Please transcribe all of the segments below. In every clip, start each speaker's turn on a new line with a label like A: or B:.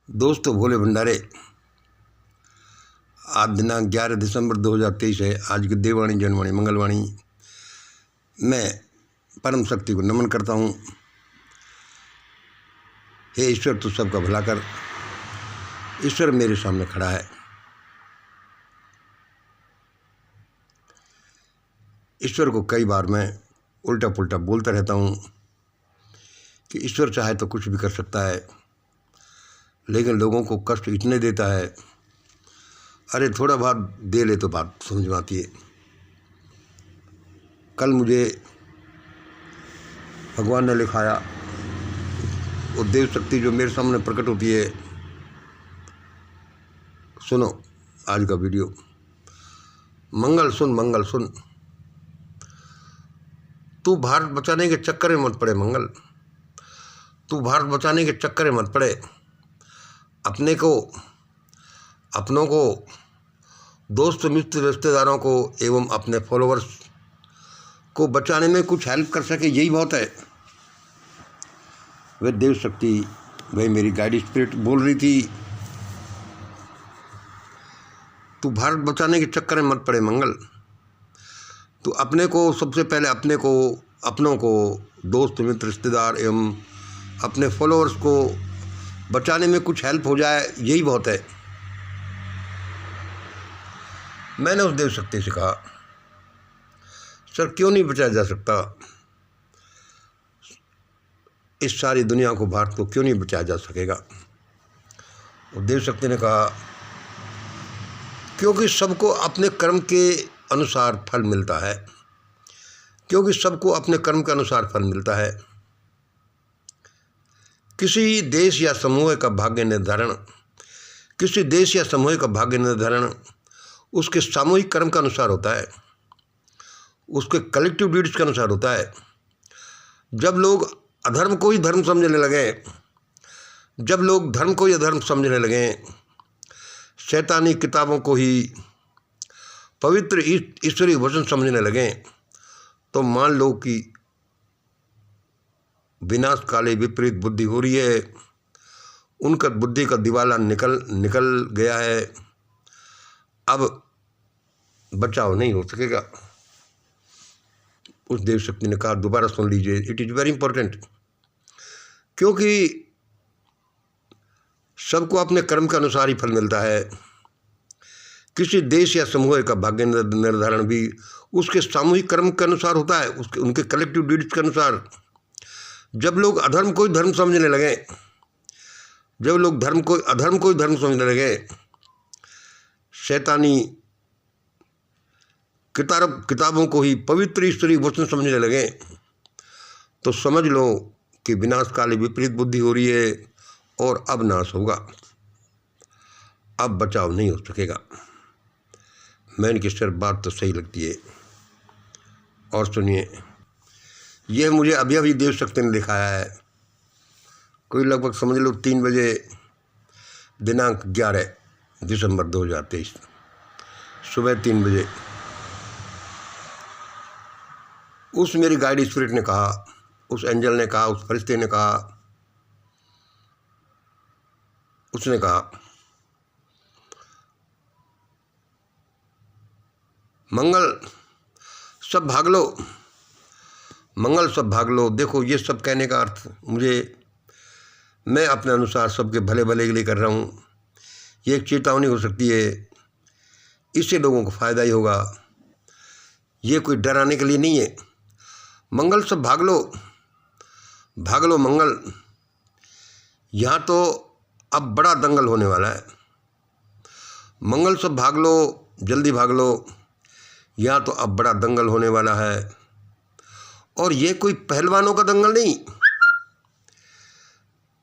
A: दोस्तों भोले भंडारे, आज दिनांक 11 दिसंबर 2023 है। आज की देववाणी जनवाणी मंगलवाणी। मैं परम शक्ति को नमन करता हूँ। हे ईश्वर, तू सबका भला कर। ईश्वर मेरे सामने खड़ा है। ईश्वर को कई बार मैं उल्टा पुल्टा बोलता रहता हूँ कि ईश्वर चाहे तो कुछ भी कर सकता है, लेकिन लोगों को कष्ट इतने देता है। अरे थोड़ा बहुत दे ले तो बात समझ में आती है। कल मुझे भगवान ने लिखाया, वो देव शक्ति जो मेरे सामने प्रकट होती है। सुनो आज का वीडियो। मंगल सुन, तू भारत बचाने के चक्कर में मत पड़े। मंगल, तू भारत बचाने के चक्कर में मत पड़े। अपनों को, दोस्त मित्र रिश्तेदारों को एवं अपने फॉलोअर्स को बचाने में कुछ हेल्प कर सके, यही बहुत है। वह देव शक्ति, वह मेरी गाइड स्पिरिट बोल रही थी, तू भारत बचाने के चक्कर में मत पड़े मंगल। तू अपने को, सबसे पहले अपनों को, दोस्त मित्र रिश्तेदार एवं अपने फॉलोअर्स को बचाने में कुछ हेल्प हो जाए, यही बहुत है। मैंने उस देव शक्ति से कहा, सर क्यों नहीं बचाया जा सकता? इस सारी दुनिया को, भारत को क्यों नहीं बचाया जा सकेगा? और देव शक्ति ने कहा, क्योंकि सबको अपने कर्म के अनुसार फल मिलता है। क्योंकि सबको अपने कर्म के अनुसार फल मिलता है। किसी देश या समूह का भाग्य निर्धारण उसके सामूहिक कर्म के अनुसार होता है, उसके कलेक्टिव डीड्स के अनुसार होता है। जब लोग अधर्म को ही धर्म समझने लगे, जब लोग धर्म को ही अधर्म समझने लगे, शैतानी किताबों को ही पवित्र ईश्वरीय वचन समझने लगे, तो मान लो कि विनाश काले विपरीत बुद्धि हो रही है। उनका बुद्धि का दिवाला निकल गया है। अब बचाव नहीं हो सकेगा। उस देव शक्ति ने कहा, दोबारा सुन लीजिए, इट इज़ वेरी इंपॉर्टेंट। क्योंकि सबको अपने कर्म के अनुसार ही फल मिलता है। किसी देश या समूह का भाग्य निर्धारण भी उसके सामूहिक कर्म के अनुसार होता है, उनके कलेक्टिव डीड्स के अनुसार। जब लोग अधर्म को ही धर्म समझने लगे, जब लोग अधर्म को ही धर्म समझने लगे, शैतानी किताबों को ही पवित्र ईश्वरीय वचन समझने लगे, तो समझ लो कि विनाश काले विपरीत बुद्धि हो रही है और अब नाश होगा। अब बचाव नहीं हो सकेगा। मैंने की सर बात तो सही लगती है। और सुनिए, यह मुझे अभी देव शक्ति ने दिखाया है। कोई लगभग समझ लो 3 बजे, दिनांक 11 दिसंबर 2023 सुबह 3 बजे। उस मेरी गाइड स्पिरिट ने कहा, उस एंजल ने कहा, उस फरिश्ते ने कहा, उसने कहा, मंगल सब भाग लो, मंगल सब भाग लो। देखो, ये सब कहने का अर्थ मैं अपने अनुसार सबके भले के लिए कर रहा हूँ। ये एक चेतावनी हो सकती है, इससे लोगों को फ़ायदा ही होगा। ये कोई डराने के लिए नहीं है। मंगल सब भाग लो मंगल। यहाँ तो अब बड़ा दंगल होने वाला है। मंगल सब भाग लो, जल्दी भाग लो। यहाँ तो अब बड़ा दंगल होने वाला है। और ये कोई पहलवानों का दंगल नहीं,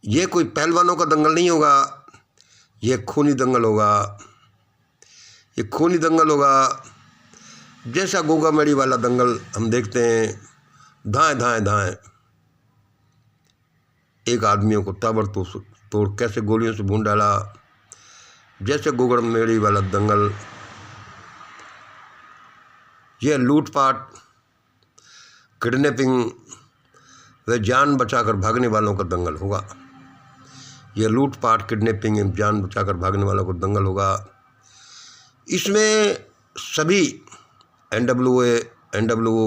A: ये कोई पहलवानों का दंगल नहीं होगा। ये खूनी दंगल होगा। ये खूनी दंगल होगा, जैसा गोगा मेड़ी वाला दंगल हम देखते हैं। धाएं एक आदमियों को ताबड़तोड़ कैसे गोलियों से भून डाला, जैसे गोगा मेड़ी वाला दंगल। यह लूटपाट, किडनैपिंग व जान बचाकर भागने वालों का दंगल होगा। यह लूटपाट, किडनैपिंग एवं जान बचाकर भागने वालों को दंगल होगा। इसमें सभी NWO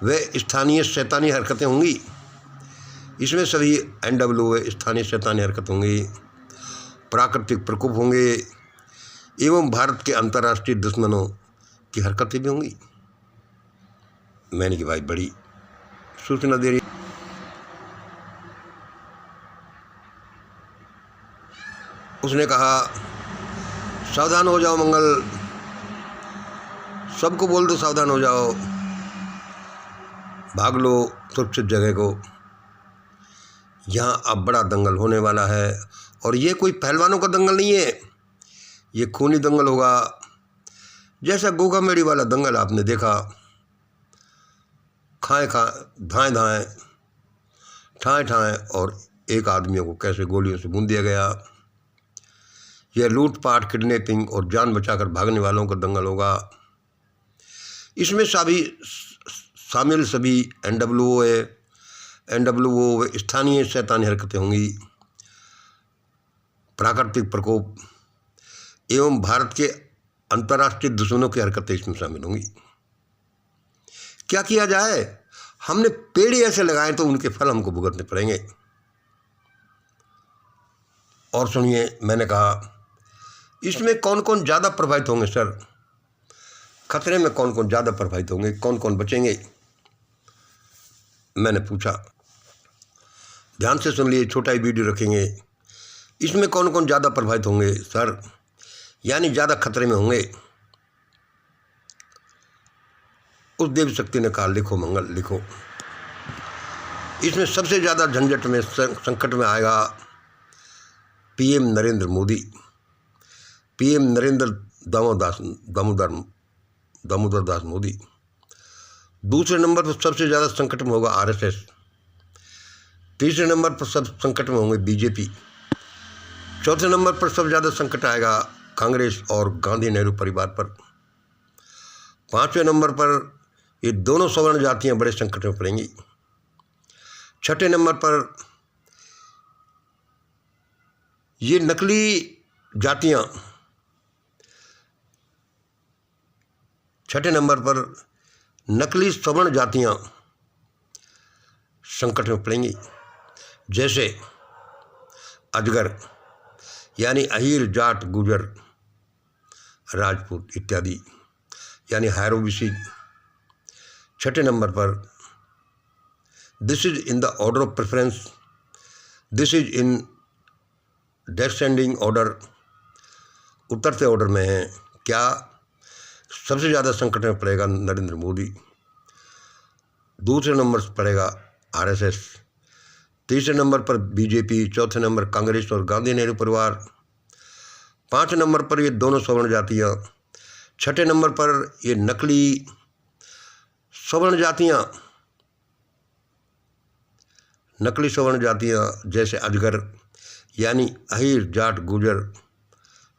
A: व स्थानीय शैतानी हरकतें होंगी। इसमें सभी NWO स्थानीय शैतानी हरकत होंगी, प्राकृतिक प्रकोप होंगे एवं भारत के अंतर्राष्ट्रीय दुश्मनों की हरकतें भी होंगी। मैंने कि भाई बड़ी सूचना दे रही। उसने कहा सावधान हो जाओ मंगल, सबको बोल दो सावधान हो जाओ, भाग लो सुरक्षित जगह को, यहाँ अब बड़ा दंगल होने वाला है। और ये कोई पहलवानों का दंगल नहीं है, ये खूनी दंगल होगा। जैसा गोगा मेड़ी वाला दंगल आपने देखा, खाएं धाएं धाएं ठाएं ठाएं और एक आदमियों को कैसे गोलियों से भून दिया गया। यह लूटपाट, किडनैपिंग और जान बचाकर भागने वालों का दंगल होगा। इसमें शामिल सभी NWO स्थानीय शैतानी हरकतें होंगी, प्राकृतिक प्रकोप एवं भारत के अंतर्राष्ट्रीय दुश्मनों की हरकतें इसमें शामिल होंगी। क्या किया जाए? हमने पेड़ ऐसे लगाए तो उनके फल हमको भुगतने पड़ेंगे। और सुनिए, मैंने कहा इसमें कौन कौन ज़्यादा प्रभावित होंगे सर? खतरे में कौन कौन ज़्यादा प्रभावित होंगे, कौन कौन बचेंगे? मैंने पूछा। ध्यान से सुन लिए, छोटा ही वीडियो रखेंगे। इसमें कौन कौन ज़्यादा प्रभावित होंगे सर, यानी ज़्यादा खतरे में होंगे? उस देवी शक्ति ने कहा लिखो मंगल, लिखो। इसमें सबसे ज़्यादा झंझट में, संकट में आएगा PM नरेंद्र मोदी, PM नरेंद्र दामोदर दास मोदी। दूसरे नंबर पर सबसे ज़्यादा संकट में होगा RSS। तीसरे नंबर पर सब संकट में होंगे BJP। चौथे नंबर पर सबसे ज़्यादा संकट आएगा कांग्रेस और गांधी नेहरू परिवार पर। पाँचवें नंबर पर ये दोनों सवर्ण जातियां बड़े संकट में पड़ेंगी। छठे नंबर पर ये नकली जातियां, छठे नंबर पर नकली सवर्ण जातियां संकट में पड़ेंगी, जैसे अजगर यानी अहीर, जाट, गुजर, राजपूत इत्यादि, यानी हायरोविसी। छठे नंबर पर this is in the order of preference, this is in descending order, उतरते ऑर्डर में है। क्या सबसे ज़्यादा संकट में पड़ेगा नरेंद्र मोदी, दूसरे नंबर पर पड़ेगा RSS, तीसरे नंबर पर BJP, चौथे नंबर कांग्रेस और गांधी नेहरू परिवार, पाँचवें नंबर पर ये दोनों सवर्ण जातियाँ, छठे नंबर पर ये नकली सवर्ण जातियाँ, नकली सवर्ण जातियाँ जैसे अजगर यानी अहीर, जाट, गुजर,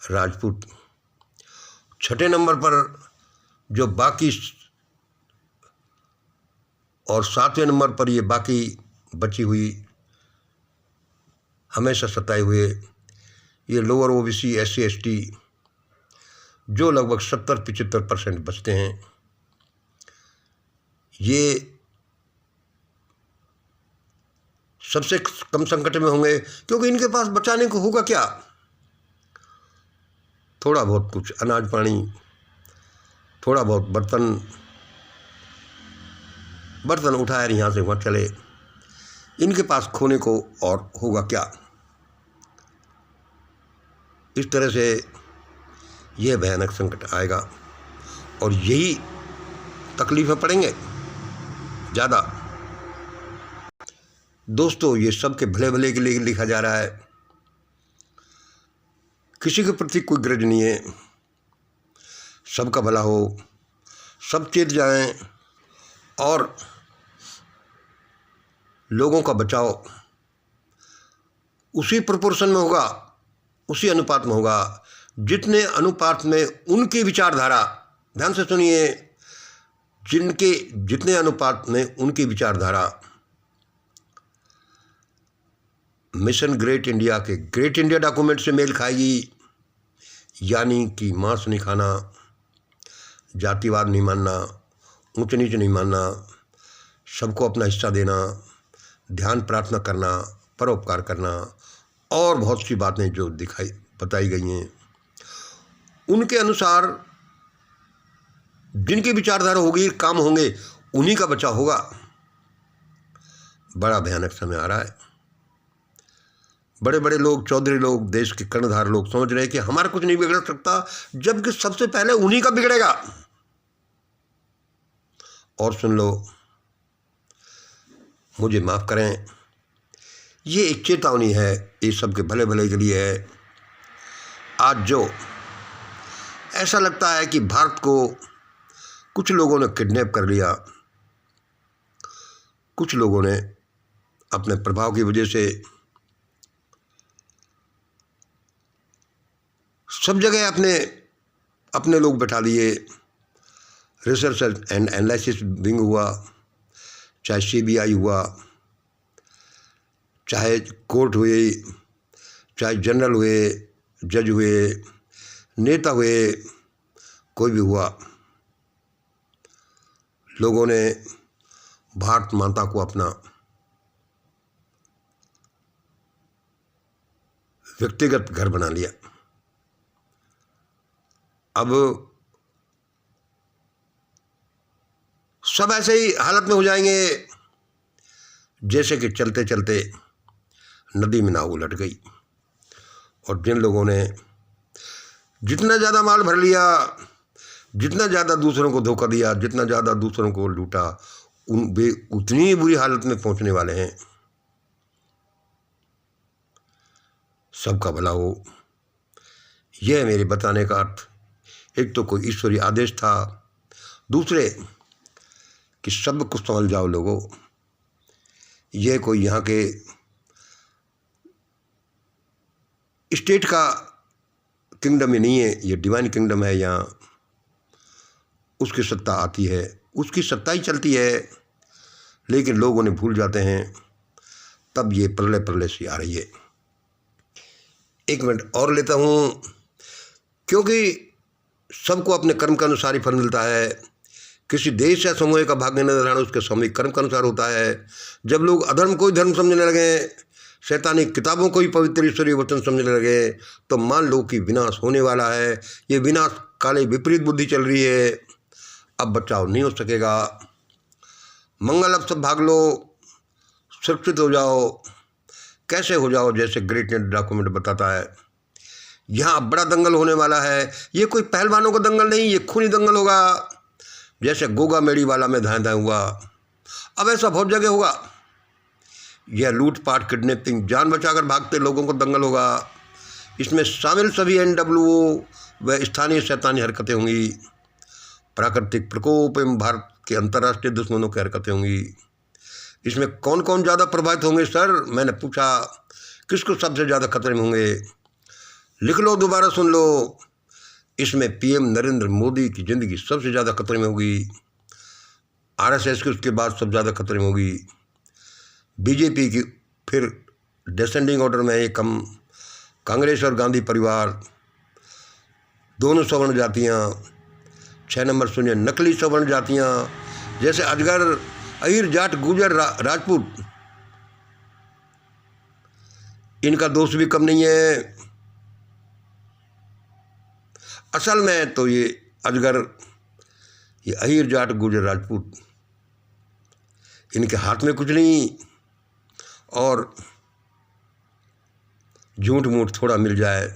A: राजपूत। छठे नंबर पर जो बाकी, और सातवें नंबर पर ये बाकी बची हुई हमेशा सताए हुए ये लोअर OBC, SC, ST, जो लगभग 70-75% बचते हैं। ये सबसे कम संकट में होंगे, क्योंकि इनके पास बचाने को होगा क्या? थोड़ा बहुत कुछ अनाज पानी, थोड़ा बहुत बर्तन उठाए यहाँ से वहाँ चले, इनके पास खोने को और होगा क्या? इस तरह से यह भयानक संकट आएगा और यही तकलीफें पड़ेंगे ज़्यादा। दोस्तों, ये सब के भले भले के लिए लिखा जा रहा है, किसी के प्रति कोई ग्रज नहीं है, सबका भला हो, सब चेत जाएं और लोगों का बचाव उसी प्रोपोर्शन में होगा, उसी अनुपात में होगा जितने अनुपात में उनकी विचारधारा, ध्यान से सुनिए, जितने अनुपात में उनकी विचारधारा मिशन ग्रेट इंडिया के ग्रेट इंडिया डॉक्यूमेंट से मेल खाएगी, यानी कि मांस नहीं खाना, जातिवाद नहीं मानना, ऊंच नीच नहीं मानना, सबको अपना हिस्सा देना, ध्यान प्रार्थना करना, परोपकार करना और बहुत सी बातें जो बताई गई हैं, उनके अनुसार जिनकी विचारधारा होगी, काम होंगे, उन्हीं का बचाव होगा। बड़ा भयानक समय आ रहा है। बड़े बड़े लोग, चौधरी लोग, देश के कर्णधार लोग समझ रहे हैं कि हमारा कुछ नहीं बिगड़ सकता, जबकि सबसे पहले उन्हीं का बिगड़ेगा। और सुन लो, मुझे माफ़ करें, ये एक चेतावनी है, ये सबके भले भले के लिए है। आज जो ऐसा लगता है कि भारत को कुछ लोगों ने किडनैप कर लिया, कुछ लोगों ने अपने प्रभाव की वजह से सब जगह अपने अपने लोग बैठा लिए। रिसर्च एंड एनालिसिस विंग हुआ, चाहे CBI हुआ, चाहे कोर्ट हुए, चाहे जनरल हुए, जज हुए, नेता हुए, कोई भी हुआ, लोगों ने भारत माता को अपना व्यक्तिगत घर बना लिया। अब सब ऐसे ही हालत में हो जाएंगे जैसे कि चलते चलते नदी में नाव उलट गई। और जिन लोगों ने जितना ज़्यादा माल भर लिया, जितना ज़्यादा दूसरों को धोखा दिया, जितना ज़्यादा दूसरों को लूटा, वे उतनी ही बुरी हालत में पहुंचने वाले हैं। सबका भला हो, यह मेरे बताने का अर्थ। एक तो कोई ईश्वरीय आदेश था, दूसरे कि सब कुछ समझ जाओ लोगों, यह कोई यहाँ के स्टेट का किंगडम ही नहीं है, ये डिवाइन किंगडम है। यहाँ उसकी सत्ता आती है, उसकी सत्ता ही चलती है, लेकिन लोग उन्हें भूल जाते हैं। तब ये प्रलय प्रलय सी आ रही है। एक मिनट और लेता हूँ, क्योंकि सबको अपने कर्म के अनुसार ही फल मिलता है। किसी देश या समूह का भाग्य निर्धारण उसके सामूहिक कर्म के अनुसार होता है। जब लोग अधर्म को ही धर्म समझने लगे, शैतानी किताबों को ही पवित्र ईश्वरीय वचन समझने लगे, तो मान लो कि विनाश होने वाला है। ये विनाश काले विपरीत बुद्धि चल रही है, अब बचाव नहीं हो सकेगा। मंगल अब सब भाग लो, सुरक्षित हो जाओ। कैसे हो जाओ? जैसे ग्रेट इंडिया डॉक्यूमेंट बताता है, यहाँ बड़ा दंगल होने वाला है। ये कोई पहलवानों का दंगल नहीं, ये खूनी दंगल होगा। जैसे गोगा मेड़ी वाला में धाए धाए हुआ, अब ऐसा बहुत जगह होगा। यह लूटपाट, किडनैपिंग, जान बचाकर भागते लोगों को दंगल होगा। इसमें शामिल सभी NWO व स्थानीय शैतानी हरकतें होंगी। प्राकृतिक प्रकोप एवं भारत के अंतर्राष्ट्रीय दुश्मनों की हरकतें होंगी। इसमें कौन कौन ज़्यादा प्रभावित होंगे सर? मैंने पूछा, किसको सबसे ज़्यादा खतरे में होंगे? लिख लो, दोबारा सुन लो। इसमें PM नरेंद्र मोदी की ज़िंदगी सबसे ज़्यादा खतरे में होगी। RSS की उसके बाद सबसे ज़्यादा खतरे में होगी। BJP की फिर डिसेंडिंग ऑर्डर में एक कम, कांग्रेस और गांधी परिवार, दोनों सवर्ण जातियाँ। 6 नंबर सुनिए, नकली सवर्ण जातियाँ जैसे अजगर, अहीर, जाट, गुजर, राजपूत, इनका दोष भी कम नहीं है। असल में तो ये अजगर, ये अहीर, जाट, गुजर, राजपूत, इनके हाथ में कुछ नहीं, और झूठ मूठ थोड़ा मिल जाए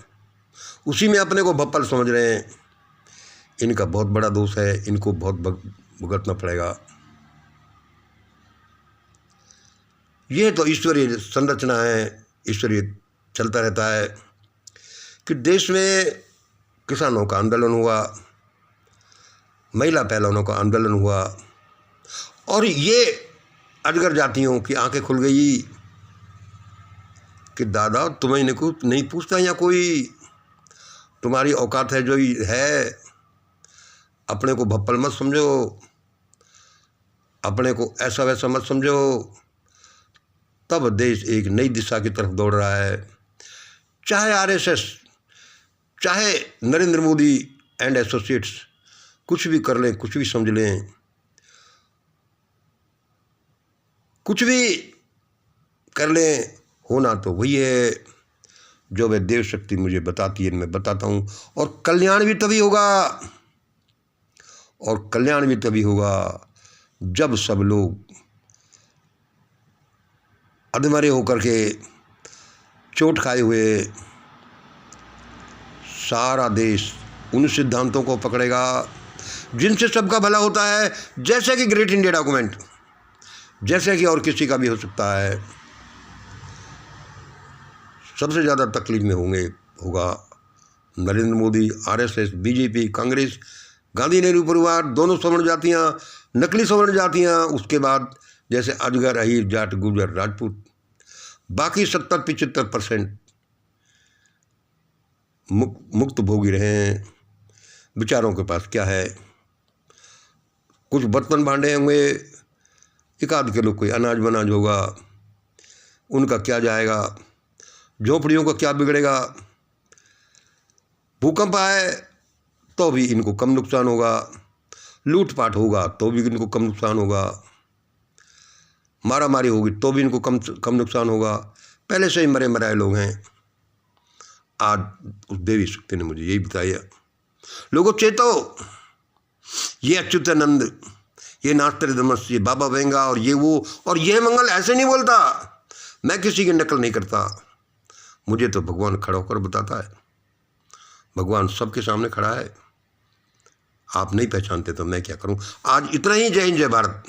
A: उसी में अपने को भप्पल समझ रहे हैं। इनका बहुत बड़ा दोष है, इनको बहुत भुगतना पड़ेगा। ये तो ईश्वरीय संरचना है, ईश्वरीय चलता रहता है कि देश में किसानों का आंदोलन हुआ, महिला पहलवानों का आंदोलन हुआ, और ये अजगर जातियों की आंखें खुल गई कि दादा तुम्हें नहीं पूछता या कोई, तुम्हारी औकात है जो है, अपने को भप्पल मत समझो, अपने को ऐसा वैसा मत समझो। तब देश एक नई दिशा की तरफ दौड़ रहा है। चाहे आरएसएस, चाहे नरेंद्र मोदी एंड एसोसिएट्स कुछ भी कर लें, कुछ भी समझ लें, कुछ भी कर लें, होना तो वही है जो वह देव शक्ति मुझे बताती है, मैं बताता हूँ। और कल्याण भी तभी होगा, और कल्याण भी तभी होगा जब सब लोग अधमरे होकर के, चोट खाए हुए, सारा देश उन सिद्धांतों को पकड़ेगा जिनसे सबका भला होता है, जैसे कि ग्रेट इंडिया डॉक्यूमेंट, जैसे कि और किसी का भी हो सकता है। सबसे ज़्यादा तकलीफ में होगा नरेंद्र मोदी, आरएसएस, बीजेपी, कांग्रेस, गांधी नेहरू परिवार, दोनों सवर्ण जातियाँ, नकली सवर्ण जातियाँ, उसके बाद जैसे अजगर, अहीर, जाट, गुर्जर, राजपूत, बाकी 70-75% मुक्त भोगी रहे हैं। बेचारों के पास क्या है, कुछ बर्तन भांडे होंगे, एक आध किलो कोई अनाज बनाज होगा, उनका क्या जाएगा, झोपड़ियों का क्या बिगड़ेगा। भूकंप आए तो भी इनको कम नुकसान होगा, लूटपाट होगा तो भी इनको कम नुकसान होगा, मारामारी होगी तो भी इनको कम नुकसान होगा। पहले से ही मरे मराए लोग हैं। आज उस देवी शक्ति ने मुझे यही बताया, लोगों चेतो, ये अच्युतानंद, ये नास्त्र दमस, ये बाबा वेंगा और ये वो और ये मंगल ऐसे नहीं बोलता। मैं किसी की नकल नहीं करता, मुझे तो भगवान खड़ा होकर बताता है। भगवान सबके सामने खड़ा है, आप नहीं पहचानते तो मैं क्या करूं। आज इतना ही। जय हिंद, जय भारत।